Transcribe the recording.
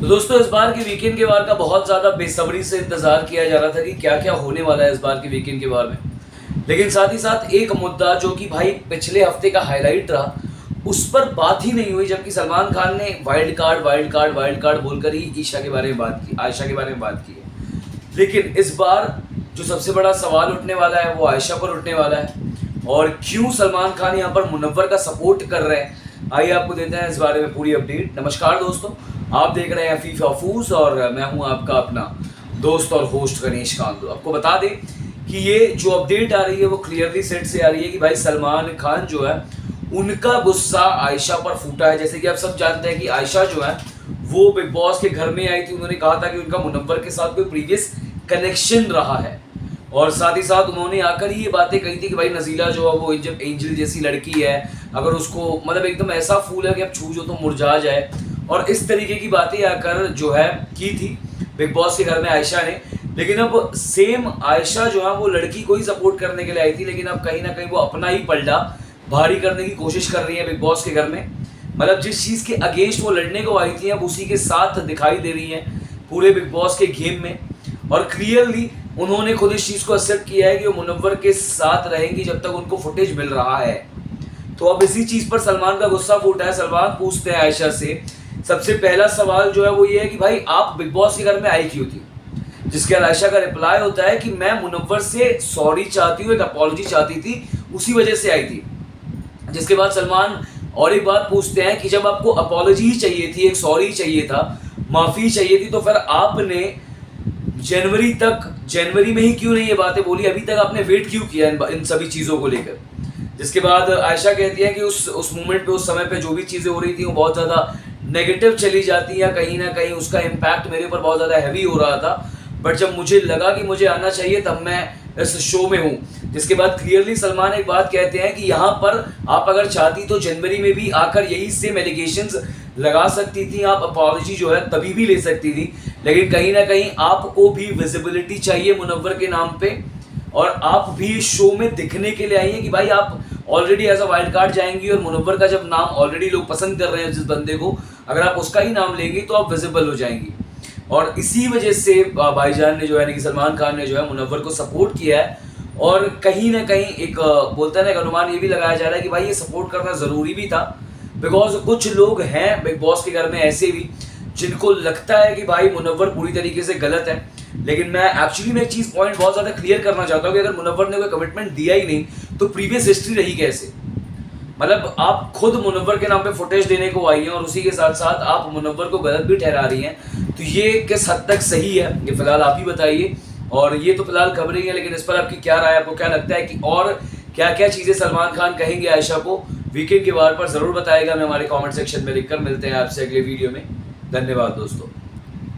तो दोस्तों इस बार के वीकेंड के वार का बहुत ज़्यादा बेसब्री से इंतजार किया जा रहा था कि क्या क्या होने वाला है इस बार के वीकेंड के वार में। लेकिन साथ ही साथ एक मुद्दा जो कि भाई पिछले हफ्ते का हाईलाइट रहा, उस पर बात ही नहीं हुई, जबकि सलमान खान ने वाइल्ड कार्ड बोलकर ही आयशा के बारे में बात की है। लेकिन इस बार जो सबसे बड़ा सवाल उठने वाला है वो आयशा पर उठने वाला है, और क्यों सलमान खान यहाँ पर मुनव्वर का सपोर्ट कर रहे हैं। आइए आपको देते हैं इस बारे में पूरी अपडेट। नमस्कार दोस्तों, आप देख रहे हैं फीफा फूस और मैं हूं आपका अपना दोस्त और होस्ट गणेश कांदो। आपको बता दें कि ये जो अपडेट आ रही है वो क्लियरली सेट से आ रही है कि भाई सलमान खान जो है उनका गुस्सा आयशा पर फूटा है। जैसे कि आप सब जानते हैं कि आयशा जो है वो बिग बॉस के घर में आई थी, उन्होंने कहा था कि उनका मुनव्वर के साथ कोई प्रीवियस कनेक्शन रहा है, और साथ ही साथ उन्होंने आकर ही ये बातें कही थी कि भाई नजीला जो है वो जब एंजल जैसी लड़की है, अगर उसको मतलब एकदम ऐसा फूल है कि अब छू जो तो मुरझा जाए, और इस तरीके की बातें आकर जो है की थी बिग बॉस के घर में आयशा ने। लेकिन अब सेम आयशा जो है वो लड़की को ही सपोर्ट करने के लिए आई थी, लेकिन अब कहीं ना कहीं वो अपना ही पलड़ा भारी करने की कोशिश कर रही है बिग बॉस के घर में। मतलब जिस चीज़ के अगेंस्ट वो लड़ने को आई थी अब उसी के साथ दिखाई दे रही है पूरे बिग बॉस के गेम में, और क्लियरली उन्होंने खुद इस चीज़ को एक्सेप्ट किया है कि वो मुनव्वर के साथ रहेंगी जब तक उनको फुटेज मिल रहा है। तो अब इसी चीज़ पर सलमान का गुस्सा फूटा है। सलमान पूछते हैं आयशा से, सबसे पहला सवाल जो है वो ये है कि भाई आप बिग बॉस के घर में आई क्यों थी, जिसके बाद आयशा का रिप्लाई होता है कि मैं मुनव्वर से सॉरी चाहती हूँ, एक अपॉलजी चाहती थी, उसी वजह से आई थी। जिसके बाद सलमान और एक बात पूछते हैं कि जब आपको अपॉलजी ही चाहिए थी, एक सॉरी चाहिए था, माफ़ी चाहिए थी, तो फिर आपने जनवरी में ही क्यों नहीं ये बातें बोली, अभी तक आपने वेट क्यों किया इन सभी चीज़ों को लेकर। जिसके बाद आयशा कहती है कि उस मोमेंट पे, उस समय पे जो भी चीज़ें हो रही थी वो बहुत ज़्यादा नेगेटिव चली जाती है, कहीं ना कहीं उसका इम्पैक्ट मेरे ऊपर बहुत ज़्यादा हैवी हो रहा था, बट जब मुझे लगा कि मुझे आना चाहिए तब मैं इस शो में हूँ। जिसके बाद क्लियरली सलमान एक बात कहते हैं कि यहाँ पर आप अगर चाहती तो जनवरी में भी आकर यही सेम एलिगेशंस लगा सकती थी, आप अपॉलजी जो है तभी भी ले सकती थी, लेकिन कहीं ना कहीं आपको भी विजिबिलिटी चाहिए मुनव्वर के नाम पे, और आप भी शो में दिखने के लिए आई हैं कि भाई आप already as a wild card जाएंगी, और मुनव्वर का जब नाम ऑलरेडी लोग पसंद कर रहे हैं जिस बंदे को, अगर आप उसका ही नाम लेंगी तो आप विजिबल हो जाएंगी। और इसी वजह से भाईजान ने जो है, सलमान खान ने जो है मुनव्वर को सपोर्ट किया है, और कहीं ना कहीं एक बोलता है ना, एक अनुमान ये भी लगाया जा रहा है कि भाई ये सपोर्ट करना ज़रूरी भी था, बिकॉज कुछ लोग हैं बिग बॉस के घर में ऐसे भी जिनको लगता है कि भाई मुनव्वर पूरी तरीके से गलत है। लेकिन मैं एक्चुअली में एक चीज़ पॉइंट बहुत ज़्यादा क्लियर करना चाहता हूँ कि अगर मुनव्वर ने कोई कमिटमेंट दिया ही नहीं तो प्रीवियस हिस्ट्री रही कैसे। मतलब आप खुद मुनव्वर के नाम पे फुटेज देने को आई हैं और उसी के साथ साथ आप मुनव्वर को गलत भी ठहरा रही हैं, तो ये किस हद तक सही है ये फिलहाल आप ही बताइए। और ये तो फिलहाल खबर ही है, लेकिन इस पर आपकी क्या राय, आपको क्या लगता है कि और क्या क्या चीज़ें सलमान खान कहेंगे आयशा को वीकेंड के वार पर, ज़रूर बताएगा मैं हमारे कमेंट सेक्शन में लिखकर। मिलते हैं आपसे अगले वीडियो में। धन्यवाद दोस्तों।